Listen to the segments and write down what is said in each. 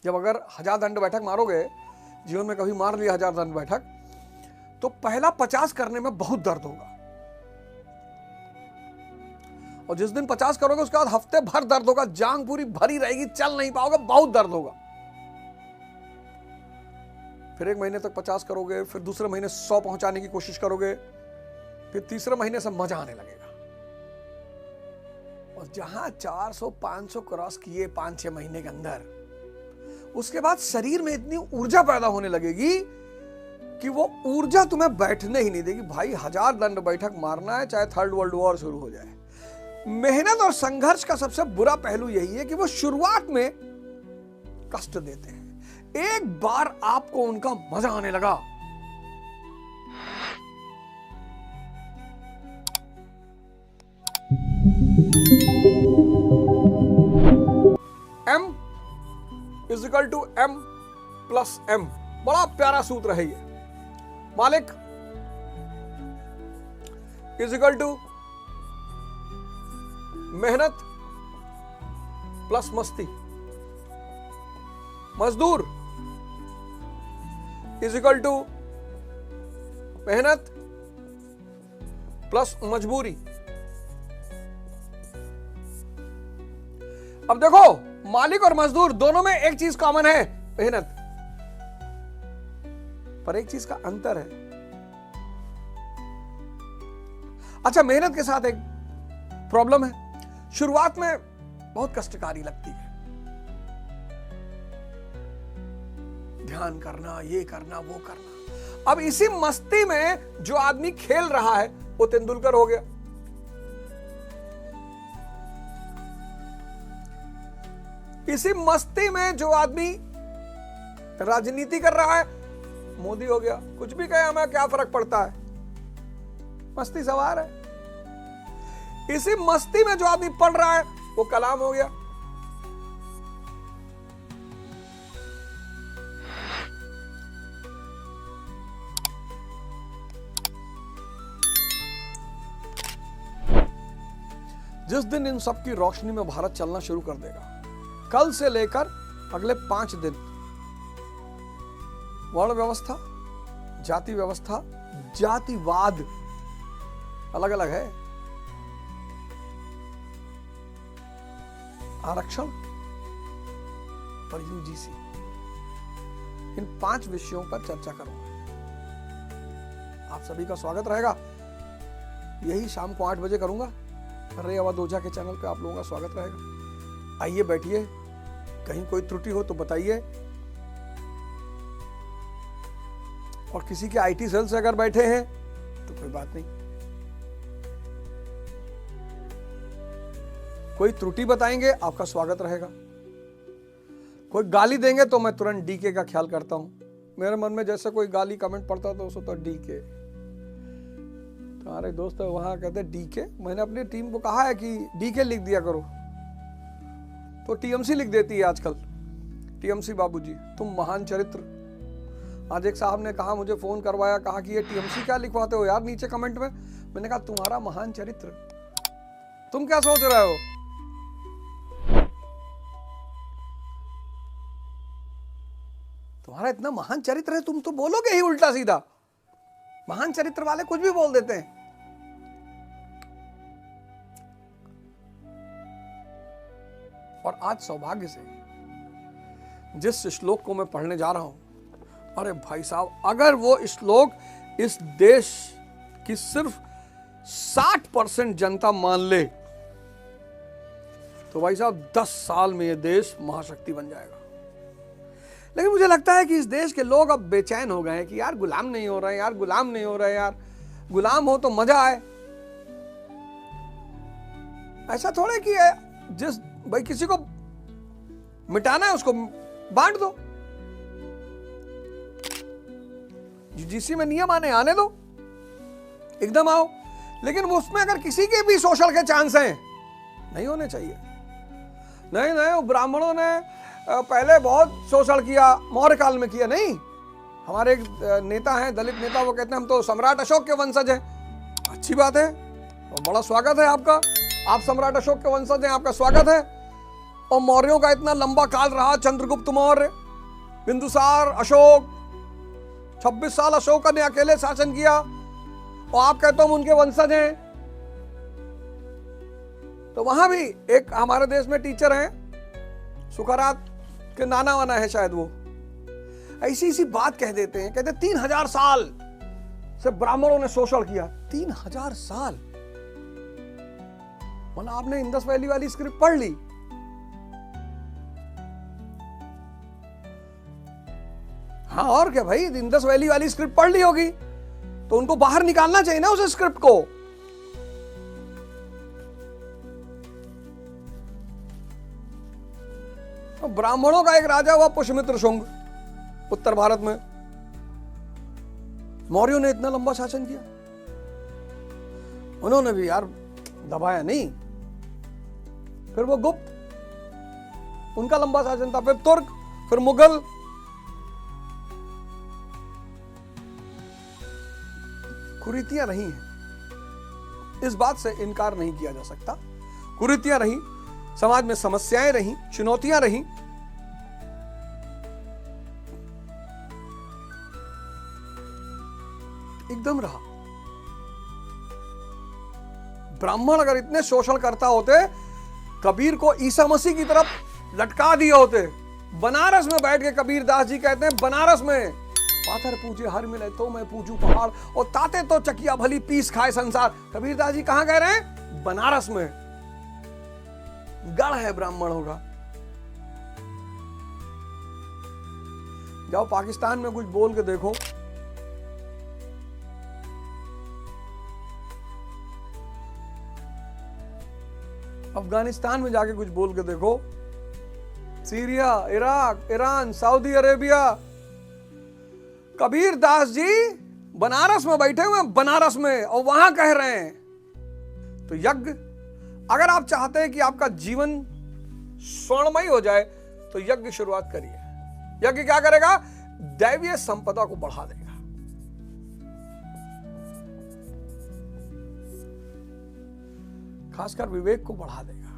जब अगर 1000 दंड बैठक मारोगे, जीवन में कभी मार लिया 1000 दंड बैठक, तो पहला 50 करने में बहुत दर्द होगा, और जिस दिन 50 करोगे उसके बाद हफ्ते भर दर्द होगा, जांग पूरी भरी रहेगी, चल नहीं पाओगे, बहुत दर्द होगा। फिर 1 महीने तक 50 करोगे, फिर दूसरे महीने 100 पहुंचाने की कोशिश करोगे, फिर तीसरे महीने से मजा आने लगेगा। और जहां 400-500 क्रॉस किए 5-6 महीने के अंदर, उसके बाद शरीर में इतनी ऊर्जा पैदा होने लगेगी कि वो ऊर्जा तुम्हें बैठने ही नहीं देगी। भाई 1000 दंड बैठक मारना है, चाहे 3rd वर्ल्ड वॉर शुरू हो जाए। मेहनत और संघर्ष का सबसे बुरा पहलू यही है कि वो शुरुआत में कष्ट देते हैं, एक बार आपको उनका मजा आने लगा, M = M+M, बड़ा प्यारा सूत्र है ये। मालिक = मेहनत प्लस मस्ती, मजदूर = मेहनत प्लस मजबूरी। अब देखो, मालिक और मजदूर दोनों में एक चीज कॉमन है, मेहनत, पर एक चीज का अंतर है। अच्छा, मेहनत के साथ एक प्रॉब्लम है, शुरुआत में बहुत कष्टकारी लगती है, ध्यान करना, ये करना, वो करना। अब इसी मस्ती में जो आदमी खेल रहा है वो तेंदुलकर हो गया, इसी मस्ती में जो आदमी राजनीति कर रहा है मोदी हो गया। कुछ भी कहे हमें क्या फर्क पड़ता है, मस्ती सवार है। इसी मस्ती में जो आदमी पढ़ रहा है वो कलाम हो गया। जिस दिन इन सब की रोशनी में भारत चलना शुरू कर देगा, कल से लेकर अगले 5 दिन, वर्ण व्यवस्था, जाति व्यवस्था, जातिवाद अलग अलग है, आरक्षण और यूजीसी, इन 5 विषयों पर चर्चा करूंगा। आप सभी का स्वागत रहेगा। यही शाम को 8 बजे करूंगा, रे आवाज ओझा के चैनल पे आप लोगों का स्वागत रहेगा। आइए बैठिए, कहीं कोई त्रुटि हो तो बताइए, और किसी के आईटी सेल से अगर बैठे हैं तो कोई बात नहीं, कोई त्रुटि बताएंगे आपका स्वागत रहेगा। कोई गाली देंगे तो मैं तुरंत डीके का ख्याल करता हूं। मेरे मन में जैसे कोई गाली कमेंट पड़ता तो उसको तो डीके, तुम्हारे दोस्त वहां कहते डीके, मैंने अपनी टीम को कहा है कि डीके लिख दिया करो, तो टीएमसी लिख देती है आजकल। टीएमसी बाबूजी, तुम महान चरित्र। आज एक साहब ने कहा, मुझे फोन करवाया, कहा कि ये टीएमसी क्या लिखवाते हो यार नीचे कमेंट में। मैंने कहा तुम्हारा महान चरित्र, तुम क्या सोच रहे हो? तुम्हारा इतना महान चरित्र है, तुम तो बोलोगे ही उल्टा सीधा। महान चरित्र वाले कुछ भी बोल देते हैं। और आज सौभाग्य से जिस श्लोक को मैं पढ़ने जा रहा हूं, अरे भाई साहब, अगर वो श्लोक इस देश की सिर्फ 60% जनता मान ले तो भाई साहब 10 साल में ये देश महाशक्ति बन जाएगा। लेकिन मुझे लगता है कि इस देश के लोग अब बेचैन हो गए हैं कि यार गुलाम नहीं हो रहे हैं, यार गुलाम नहीं हो रहे हैं, यार गुलाम हो तो मजा आए। ऐसा थोड़े कि जिस भाई किसी को मिटाना है उसको बांट दो, यूजीसी में नियम आने दो, एकदम आओ। लेकिन उसमें अगर किसी के भी शोषण के चांस हैं, नहीं होने चाहिए। नहीं, ब्राह्मणों ने पहले बहुत शोषण किया, मौर्य काल में किया नहीं। हमारे एक नेता हैं, दलित नेता, वो कहते हैं हम तो सम्राट अशोक के वंशज हैं। अच्छी बात है, तो बड़ा स्वागत है आपका, आप सम्राट अशोक के वंशज हैं, आपका स्वागत है। और मौर्यों का इतना लंबा काल रहा, चंद्रगुप्त मौर्य, बिंदुसार, अशोक, 26 साल अशोक ने अकेले शासन किया, और आप कहते हो हम उनके वंशज हैं। तो वहां भी एक हमारे देश में टीचर हैं, सुकरात के नाना वाना है शायद, वो ऐसी ऐसी बात कह देते हैं, कहते 3000 साल से ब्राह्मणों ने शोषण किया। 3000 साल मतलब आपने इंडस वैली वाली स्क्रिप्ट पढ़ ली? हाँ और क्या भाई, इंडस वैली वाली स्क्रिप्ट पढ़ ली होगी तो उनको बाहर निकालना चाहिए ना उस स्क्रिप्ट को। तो ब्राह्मणों का एक राजा हुआ पुष्यमित्र शुंग, उत्तर भारत में। मौर्यों ने इतना लंबा शासन किया, उन्होंने भी यार दबाया नहीं। फिर वो गुप्त, उनका लंबा शासन था, फिर तुर्क, फिर मुगल। कुरीतियां रही हैं, इस बात से इनकार नहीं किया जा सकता। कुरीतियां रही, समाज में समस्याएं रही, चुनौतियां रही। एकदम रहा। ब्राह्मण अगर इतने शोषण करता होते, कबीर को ईसा मसीह की तरफ लटका दिए होते। बनारस में बैठ के कबीर दास जी कहते हैं, बनारस में पाथर पूजे हर मिले तो मैं पूजू पहाड़, और ताते तो चकिया भली पीस खाए संसार। कबीर दास जी कहां कह रहे हैं? बनारस में। गढ़ है ब्राह्मणों का। जाओ पाकिस्तान में कुछ बोल के देखो, अफगानिस्तान में जाके कुछ बोल के देखो, Syria, Iraq, Iran, Saudi Arabia. Kabir Das ji Banaras में बैठे हुए हैं, बनारस में, और वहां कह रहे हैं। तो यज्ञ, अगर आप चाहते हैं कि आपका जीवन स्वर्णमय हो जाए तो यज्ञ शुरुआत करिए। यज्ञ क्या करेगा? दैवीय संपदा को बढ़ा देगा। खासकर विवेक को बढ़ा देगा।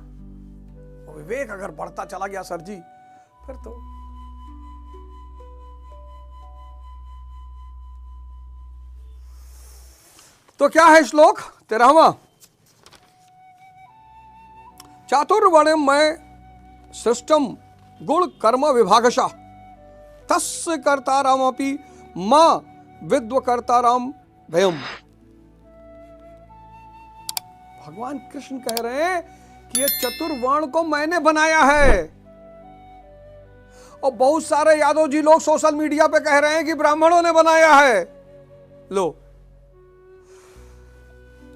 और विवेक अगर बढ़ता चला गया सर जी, फिर तो क्या है श्लोक 13वां? चातुर्वर्ण्यम मैं सृष्टम गुण कर्म विभागशः तस्य कर्तारम अपि मां विद्व कर्तारम भयम। भगवान कृष्ण कह रहे हैं कि ये चतुर्वर्ण को मैंने बनाया है। और बहुत सारे यादव जी लोग सोशल मीडिया पे कह रहे हैं कि ब्राह्मणों ने बनाया है। लो,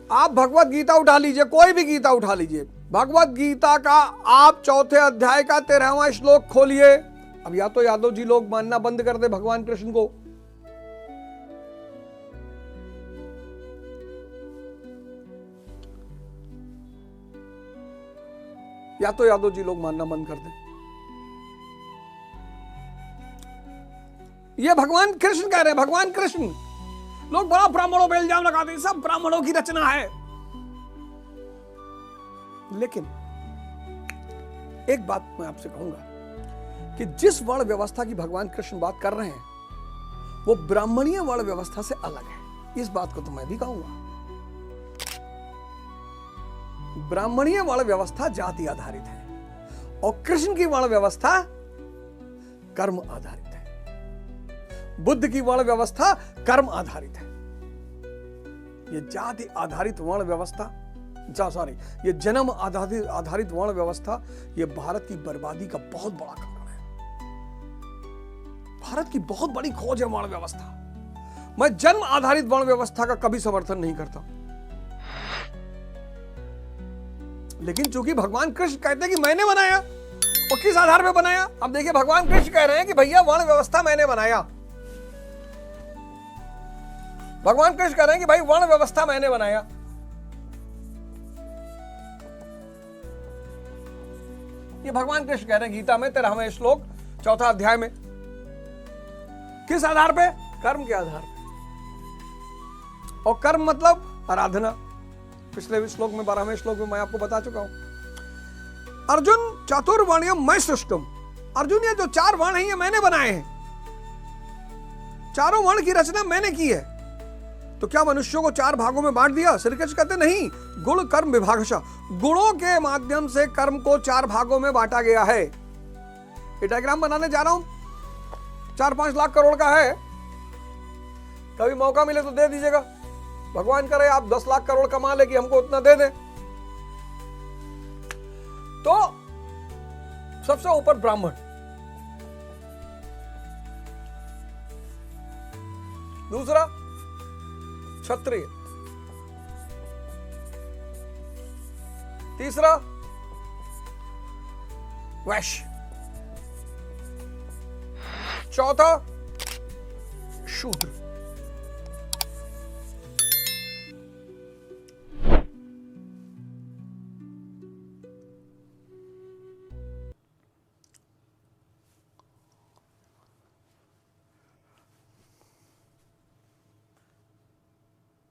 आप भगवत गीता उठा लीजिए, कोई भी गीता उठा लीजिए, भगवत गीता का आप 4थे अध्याय का 13वां श्लोक खोलिए। अब या तो यादव जी लोग मानना बंद कर दे भगवान कृष्ण को, या तो यादव जी लोग मानना बंद कर दें। ये भगवान कृष्ण कह रहे हैं, भगवान कृष्ण। लोग बड़ा ब्राह्मणों पे इल्जाम लगाते हैं, सब ब्राह्मणों की रचना है। लेकिन एक बात मैं आपसे कहूंगा कि जिस वर्ण व्यवस्था की भगवान कृष्ण बात कर रहे हैं वो ब्राह्मणीय वर्ण व्यवस्था से अलग है। इस बात को तो मैं भी कहूंगा। ब्राह्मणीय वर्ण व्यवस्था जाति आधारित है और कृष्ण की वर्ण व्यवस्था कर्म आधारित है। बुद्ध की वर्ण व्यवस्था कर्म आधारित है। ये जाति आधारित वर्ण व्यवस्था, ये जन्म आधारित वर्ण व्यवस्था, ये भारत की बर्बादी का बहुत बड़ा कारण है। भारत की बहुत बड़ी खोज है वर्ण व्यवस्था। मैं जन्म आधारित वर्ण व्यवस्था का कभी समर्थन नहीं करता, लेकिन चूंकि भगवान कृष्ण कहते हैं कि मैंने बनाया, और किस आधार पे बनाया? अब देखिए, भगवान कृष्ण कह रहे हैं कि भैया वर्ण व्यवस्था मैंने बनाया। भगवान कृष्ण कह रहे हैं कि भाई वर्ण व्यवस्था मैंने बनाया। ये भगवान कृष्ण कह रहे हैं गीता में 13वें श्लोक 4था अध्याय में। किस आधार पे? कर्म के आधार पे। और कर्म मतलब आराधना। पिछले श्लोक में 12वें श्लोक में मैं आपको बता चुका हूं। अर्जुन चातुर्वर्ण्यम मैं सृष्टम। अर्जुन, ये जो 4 वर्ण हैं ये मैंने बनाए हैं, चारों वर्ण की रचना मैंने की है। तो क्या मनुष्यों को 4 भागों में बांट दिया? श्री कृष्ण कहते नहीं, गुण कर्म विभागशः, गुणों के माध्यम से कर्म को 4 भागों में बांटा गया है। ये डायग्राम बनाने जा रहा हूं, 4-5 लाख करोड़ का है, कभी मौका मिले तो दे दीजिएगा। भगवान करे आप 10 लाख करोड़ कमा ले कि हमको उतना दे दे। तो सबसे ऊपर ब्राह्मण, दूसरा क्षत्रिय, तीसरा वैश्य, चौथा शूद्र।